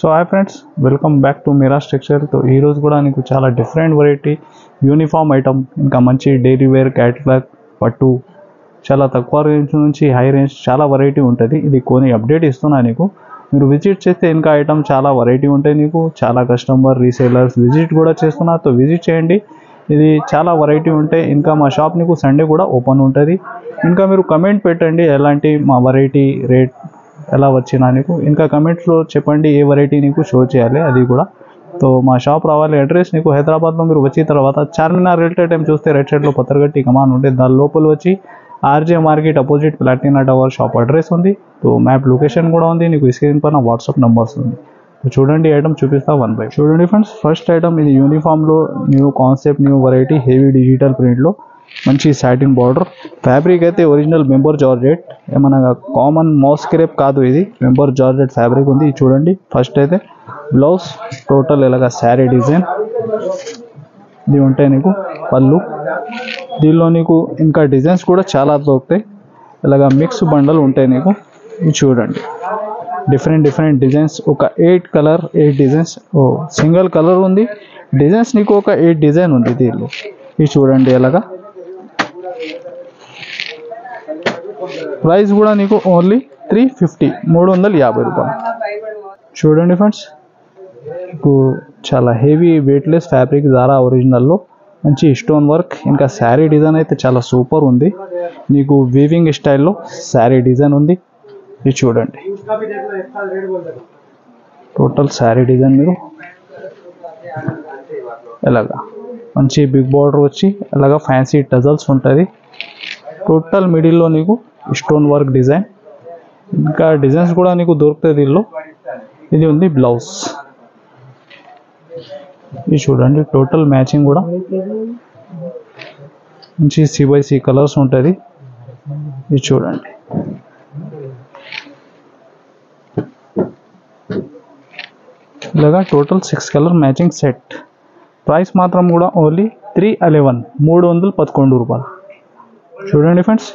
So hi friends, welcome back to Miraj textile. తో ఈ రోజు కూడా నీకు చాలా డిఫరెంట్ వెరైటీ యూనిఫామ్ ఐటమ్, ఇంకా మంచి డైలీ వేర్ క్యాట్లాగ్ పట్టు, చాలా తక్కువ రేంజ్ నుంచి హై రేంజ్ చాలా వెరైటీ ఉంటుంది. ఇది కొన్ని అప్డేట్ ఇస్తున్నా నీకు. మీరు విజిట్ చేస్తే ఇంకా ఐటమ్ చాలా వెరైటీ ఉంటాయి. నీకు చాలా కస్టమర్ రీసేలర్స్ విజిట్ కూడా చేస్తున్నా, తో విజిట్ చేయండి. ఇది చాలా వెరైటీ ఉంటాయి. ఇంకా మా షాప్ నీకు సండే కూడా ఓపెన్ ఉంటుంది. ఇంకా మీరు కమెంట్ పెట్టండి ఎలాంటి మా వెరైటీ రేట్ ఎలా వచ్చినా నీకు. ఇంకా కమెంట్స్లో చెప్పండి ఏ వెరైటీ నీకు షో చేయాలి అది కూడా. తో మా షాప్ రావాలి. అడ్రస్ నీకు హైదరాబాద్లో మీరు వచ్చిన తర్వాత చార్మినార్ రైల్వే టైం చూస్తే రైట్ సైడ్లో పత్తరగట్టి కమాన్ ఉంటే దాని లోపల వచ్చి RJ market opposite Platina tower shop address ఉంది. తో మ్యాప్ లొకేషన్ కూడా ఉంది. నీకు స్క్రీన్ పైన వాట్సాప్ నెంబర్స్ ఉంది. చూడండి ఐటమ్ చూపిస్తా వన్ బై. చూడండి ఫ్రెండ్స్, ఫస్ట్ ఐటమ్ ఇది యూనిఫామ్లో new concept new variety heavy digital ప్రింట్లో మంచి సాటిన్ బార్డర్. ఫ్యాబ్రిక్ అయితే ఒరిజినల్ మెంబర్ జార్జెట్, ఏమన్నా కామన్ మౌస్ క్రేప్ కాదు, ఇది మెంబర్ జార్జెట్ ఫ్యాబ్రిక్ ఉంది. చూడండి ఫస్ట్ అయితే బ్లౌజ్ టోటల్ ఇలాగా శారీ డిజైన్ ఇది ఉంటాయి. నీకు పళ్ళు దీనిలో నీకు ఇంకా డిజైన్స్ కూడా చాలా దొరుకుతాయి. ఇలాగా మిక్స్ బండలు ఉంటాయి నీకు. ఇది చూడండి డిఫరెంట్ డిజైన్స్, ఒక 8 కలర్ 8 డిజైన్స్. సింగిల్ కలర్ ఉంది డిజైన్స్ నీకు ఒక 8 డిజైన్ ఉంది దీనిలో. ఇది చూడండి ఎలాగా. ప్రైస్ కూడా నీకు ఓన్లీ 350 350 రూపాయలు. చూడండి ఫ్రెండ్స్, మీకు చాలా హెవీ వెయిట్లెస్ ఫ్యాబ్రిక్ జారా ఒరిజినల్లో మంచి స్టోన్ వర్క్, ఇంకా శారీ డిజైన్ అయితే చాలా సూపర్ ఉంది. నీకు వీవింగ్ స్టైల్లో శారీ డిజైన్ ఉంది. ఇది చూడండి టోటల్ శారీ డిజైన్ మీరు ఎలాగా మంచి బిగ్ బార్డర్ వచ్చి అలాగా ఫ్యాన్సీ టజల్స్ ఉంటుంది. టోటల్ మిడిల్లో నీకు స్టోన్ వర్క్ డిజైన్, ఇంకా డిజైన్స్ కూడా నీకు దొరుకుతాయి దీనిలో. ఇది ఉంది బ్లౌజ్. ఇది చూడండి టోటల్ మ్యాచింగ్ కూడా మంచి C/C కలర్స్ ఉంటుంది. ఇది చూడండి ఇలాగా total 6 colour matching set. Price మాత్రం కూడా ఓన్లీ 311 రూపాయలు. చూడండి ఫ్రెండ్స్,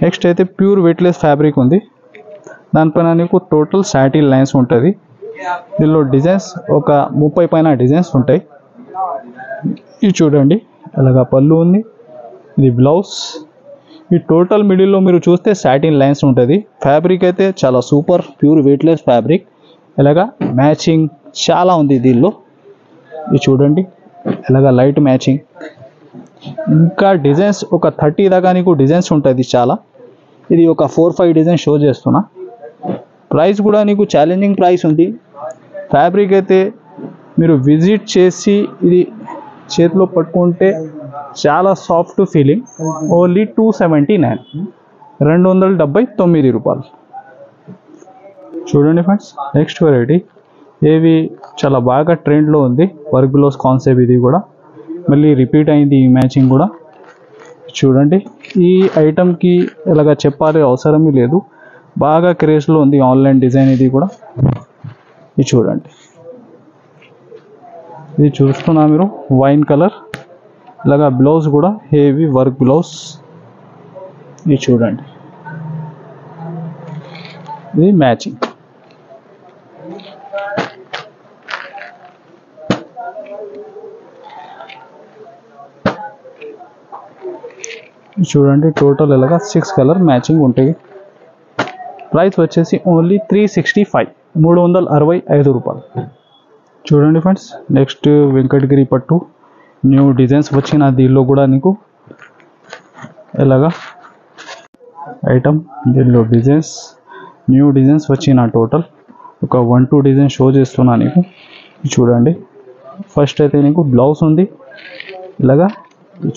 నెక్స్ట్ అయితే ప్యూర్ వెయిట్లెస్ ఫ్యాబ్రిక్ ఉంది. దానిపైన నీకు టోటల్ సాటిన్ లైన్స్ ఉంటుంది. దీనిలో డిజైన్స్ ఒక 30 పైన డిజైన్స్ ఉంటాయి. ఇది చూడండి అలాగా పళ్ళు ఉంది. ఇది బ్లౌజ్. ఈ టోటల్ మిడిల్లో మీరు చూస్తే సాటిన్ లైన్స్ ఉంటుంది. ఫ్యాబ్రిక్ అయితే చాలా సూపర్ ప్యూర్ వెయిట్లెస్ ఫ్యాబ్రిక్. ఇలాగా మ్యాచింగ్ చాలా ఉంది దీనిలో. ఇది చూడండి ఇలాగా లైట్ మ్యాచింగ్, ఇంకా డిజైన్స్ ఒక 30 దాకా నీకు డిజైన్స్ ఉంటుంది చాలా. ఇది ఒక 4-5 డిజైన్ షో చేస్తున్నా. ప్రైస్ కూడా నీకు ఛాలెంజింగ్ ప్రైస్ ఉంది. ఫ్యాబ్రిక్ అయితే మీరు విజిట్ చేసి ఇది చేతిలో పట్టుకుంటే చాలా సాఫ్ట్ ఫీలింగ్. ఓన్లీ 279 279 రూపాయలు. చూడండి ఫ్రెండ్స్, నెక్స్ట్ వెరైటీ ఏవి చాలా బాగా ట్రెండ్లో ఉంది వర్క్ బ్లౌజ్ కాన్సెప్ట్. ఇది కూడా మళ్ళీ రిపీట్ అయింది ఈ మ్యాచింగ్ కూడా. చూడండి ఈ ఐటమ్కి ఇలాగా చెప్పాలి అవసరమే లేదు, బాగా క్రేజ్లో ఉంది ఆన్లైన్ డిజైన్ ఇది కూడా. ఇది చూడండి, ఇది చూస్తున్నా మీరు వైన్ కలర్. ఇలాగా బ్లౌజ్ కూడా హెవీ వర్క్ బ్లౌజ్. ఇది చూడండి ఇది మ్యాచింగ్. చూడండి టోటల్ ఇలాగా 6 కలర్ మ్యాచింగ్ ఉంటాయి. ప్రైస్ వచ్చేసి ఓన్లీ 365 రూపాయలు. చూడండి ఫ్రెండ్స్, నెక్స్ట్ వెంకటగిరి పట్టు న్యూ డిజైన్స్ వచ్చిన దీనిలో కూడా నీకు ఇలాగా ఐటమ్. దీనిలో డిజైన్స్ న్యూ డిజైన్స్ వచ్చిన టోటల్ ఒక 1-2 డిజైన్ షో చేస్తున్నా నీకు. చూడండి ఫస్ట్ అయితే నీకు బ్లౌజ్ ఉంది ఇలాగా.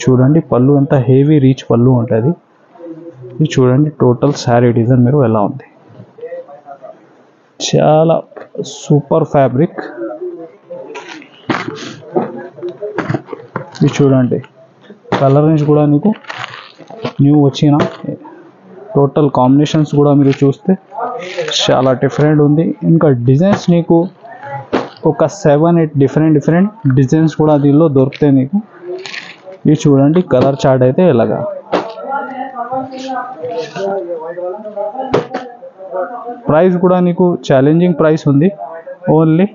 చూడండి పళ్ళు ఎంత హెవీ రీచ్ పళ్ళు ఉంటుంది. ఇది చూడండి టోటల్ శారీ డిజైన్ మీరు ఎలా ఉంది, చాలా సూపర్ ఫ్యాబ్రిక్. ఇది చూడండి కలర్ రేంజ్ కూడా నీకు న్యూ వచ్చిన టోటల్ కాంబినేషన్స్ కూడా మీరు చూస్తే చాలా డిఫరెంట్ ఉంది. ఇంకా డిజైన్స్ నీకు ఒక 7-8 డిఫరెంట్ డిజైన్స్ కూడా దీనిలో దొరుకుతాయి నీకు. ఇది చూడండి కలర్ చార్ట్ అయితే ఇలాగా. ప్రైస్ కూడా నీకు ఛాలెంజింగ్ ప్రైస్ ఉంది. ఓన్లీ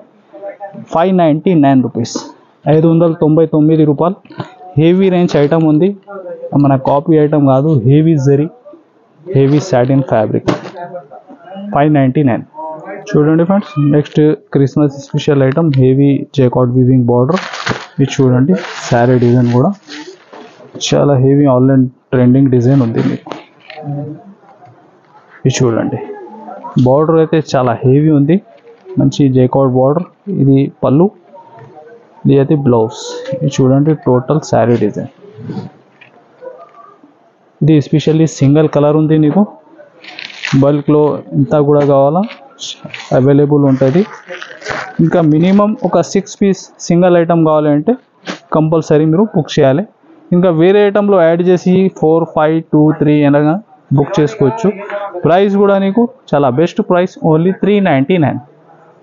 599 రూపీస్, 599 రూపాయలు. హెవీ రేంజ్ ఐటమ్ ఉంది, మన కాపీ ఐటమ్ కాదు, heavy zari heavy satin fabric 599. చూడండి friends, next Christmas special item heavy jacquard weaving border. ఇది చూడండి, శారీ డిజైన్ కూడా చాలా హెవీ ఆన్లైన్ ట్రెండింగ్ డిజైన్ ఉంది మీకు. ఇది చూడండి, బార్డర్ అయితే చాలా హెవీ ఉంది, మంచి జైకార్డ్ బార్డర్. ఇది పళ్ళు, ఇది అయితే బ్లౌజ్. ఇది చూడండి టోటల్ శారీ డిజైన్. ఇది ఎస్పెషల్లీ సింగిల్ కలర్ ఉంది, నీకు బల్క్లో ఇంత కూడా కావాలా అవైలబుల్ ఉంటుంది. ఇంకా మినిమం ఒక 6 పీస్ సింగిల్ ఐటమ్ కావాలంటే కంపల్సరీ మీరు బుక్ చేయాలి. ఇంకా వేరే ఐటంలో యాడ్ చేసి 4, 5, 2, 3 అనగా బుక్ చేసుకోవచ్చు. ప్రైస్ కూడా నీకు చాలా బెస్ట్ ప్రైస్, ఓన్లీ 399,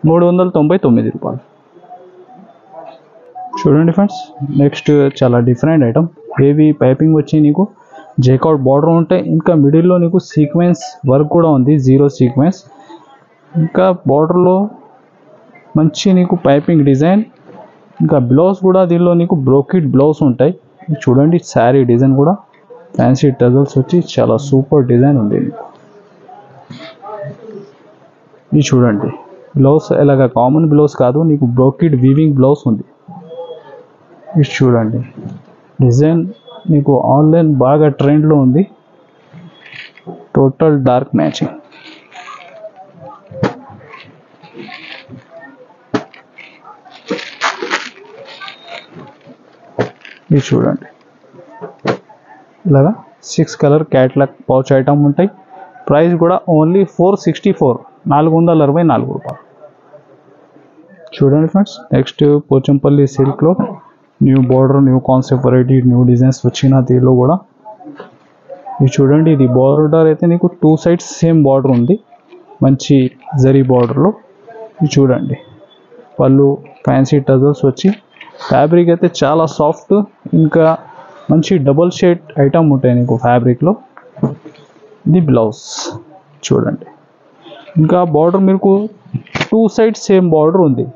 399 రూపాయలు. చూడండి ఫ్రెండ్స్, నెక్స్ట్ చాలా డిఫరెంట్ ఐటమ్, హెవీ పైపింగ్ వచ్చి నీకు జైకార్డ్ బార్డర్ ఉంటాయి. ఇంకా మిడిల్లో నీకు సీక్వెన్స్ వర్క్ కూడా ఉంది, 0 సీక్వెన్స్. ఇంకా బార్డర్లో మంచి నీకు పైపింగ్ డిజైన్. ఇంకా బ్లౌజ్ కూడా దీనిలో నీకు బ్రోకెట్ బ్లౌజ్ ఉంటాయి. చూడండి శారీ డిజైన్ కూడా ఫ్యాన్సీ టజల్స్ వచ్చి చాలా సూపర్ డిజైన్ ఉంది నీకు. ఇది చూడండి, బ్లౌజ్ ఇలాగ కామన్ బ్లౌజ్ కాదు, నీకు బ్రోకెట్ వీవింగ్ బ్లౌజ్ ఉంది. ఇది చూడండి డిజైన్ నీకు ఆన్లైన్ బాగా ట్రెండ్లో ఉంది, టోటల్ డార్క్ మ్యాచింగ్. ఇది చూడండి, ఇలాగా 6 కలర్ క్యాట్లాగ్ పౌచ్ ఐటమ్ ఉంటాయి. ప్రైస్ కూడా ఓన్లీ 464, 464 రూపాయలు. చూడండి ఫ్రెండ్స్, నెక్స్ట్ పోచంపల్లి సిల్క్లో new border, new concept variety, new designs వచ్చిన దీనిలో కూడా. ఇది చూడండి, ఇది బార్డర్ అయితే నీకు 2 సైడ్స్ సేమ్ బార్డర్ ఉంది, మంచి జరీ బార్డర్లో. ఇది చూడండి, పళ్ళు ఫ్యాన్సీ టజల్స్ వచ్చి, ఫ్యాబ్రిక్ అయితే చాలా సాఫ్ట్, ఇంకా మంచి డబుల్ షేడ్ ఐటమ్ ఉంటాయి నీకు ఫ్యాబ్రిక్లో. ఇది బ్లౌజ్ చూడండి, ఇంకా బార్డర్ మీకు 2 సైడ్స్ సేమ్ బార్డర్ ఉంది.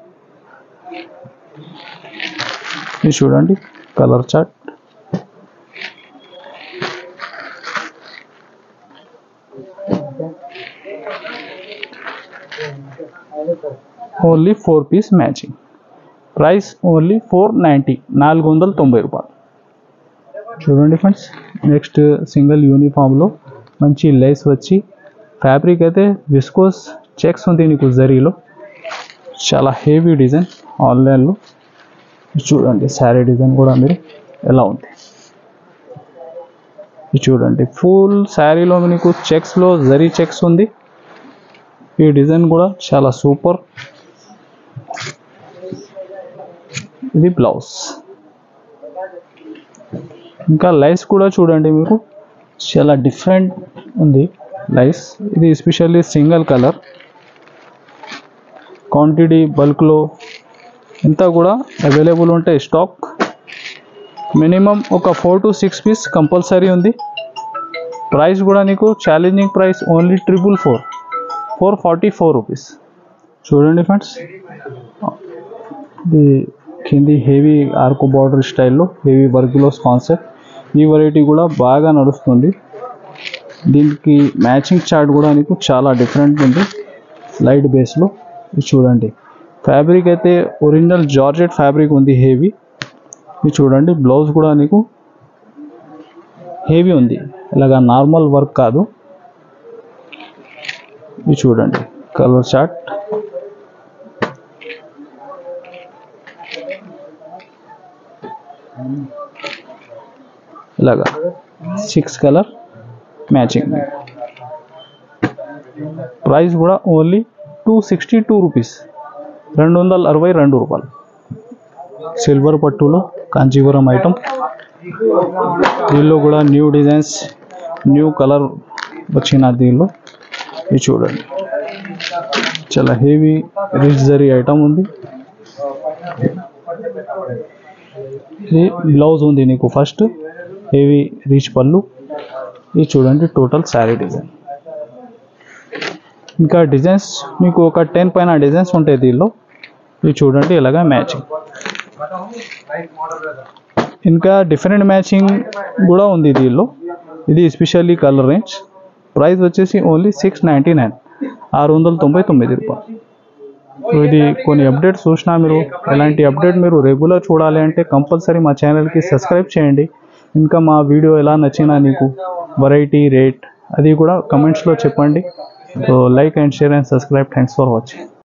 ఇది చూడండి colour chart. Only 4 piece matching, price only 490, 490 రూపాయలు. చూడండి ఫ్రెండ్స్, నెక్స్ట్ సింగిల్ యూనిఫామ్లో మంచి లేస్ వచ్చి, ఫ్యాబ్రిక్ అయితే విస్కోస్ చెక్స్ ఉంది నీకు జరీలో, చాలా హెవీ డిజైన్ ఆన్లైన్లో. చూడండి శారీ డిజైన్ కూడా మీరు ఎలా ఉంది. ఇది చూడండి, ఫుల్ శారీలో మీకు చెక్స్లో జరీ చెక్స్ ఉంది. ఈ డిజైన్ కూడా చాలా సూపర్. ఇది బ్లౌజ్. ఇంకా లైస్ కూడా చూడండి, మీకు చాలా డిఫరెంట్ ఉంది లైస్. ఇది ఎస్పెషల్లీ సింగిల్ కలర్, క్వాంటిటీ బల్క్లో ఇంత కూడా అవైలబుల్ ఉంటాయి స్టాక్. మినిమం ఒక 4 to 6 పీస్ కంపల్సరీ ఉంది. ప్రైస్ కూడా నీకు ఛాలెంజింగ్ ప్రైస్, ఓన్లీ 444, 444 రూపీస్. చూడండి ఫ్రెండ్స్, ఇది కింది హెవీ ఆర్కో బార్డర్ స్టైల్లో హెవీ వర్క్ బ్లౌజ్ కాన్సెప్ట్. ఈ వెరైటీ కూడా బాగా నడుస్తుంది. దీనికి మ్యాచింగ్ చార్ట్ కూడా నీకు చాలా డిఫరెంట్ ఉంది, లైట్ బేస్లో. ఇది చూడండి, ఫ్యాబ్రిక్ అయితే ఒరిజినల్ జార్జెట్ ఫ్యాబ్రిక్ ఉంది హెవీ. ఇది చూడండి, బ్లౌజ్ కూడా నీకు హెవీ ఉంది, ఇలాగా నార్మల్ వర్క్ కాదు. ఇది చూడండి కలర్ చార్ట్. ఇలాగా 6 కలర్ మ్యాచింగ్. ప్రైస్ కూడా ఓన్లీ 262 రూపీస్, 262 రూపాయలు. సిల్వర్ పట్టులో కాంచీవరం ఐటమ్, దీనిలో కూడా న్యూ డిజైన్స్, న్యూ కలర్ వచ్చిన దీనిలో. ఇది చూడండి, చాలా హెవీ రిచ్ జరీ ఐటమ్ ఉంది. ఇది బ్లౌజ్ ఉంది నీకు ఫస్ట్, హెవీ రిచ్ పళ్ళు. ఇది చూడండి టోటల్ శారీ డిజైన్. ఇంకా డిజైన్స్ మీకు ఒక 10 పైన డిజైన్స్ ఉంటాయి దీనిలో. ఇది చూడండి ఇలాగా మ్యాచింగ్. ఇంకా డిఫరెంట్ మ్యాచింగ్ కూడా ఉంది దీనిలో. ఇది ఎస్పెషల్లీ కలర్ రేంజ్. ప్రైస్ వచ్చేసి ఓన్లీ 699, 699 రూపాయలు. ఇది కొన్ని అప్డేట్స్ చూసినా మీరు ఎలాంటి అప్డేట్ మీరు రెగ్యులర్ చూడాలి అంటే కంపల్సరీ మా ఛానల్కి సబ్స్క్రైబ్ చేయండి. ఇంకా మా వీడియో ఎలా నచ్చినా నీకు వెరైటీ రేట్ అది కూడా కమెంట్స్లో చెప్పండి. So like and share and subscribe. Thanks for watching.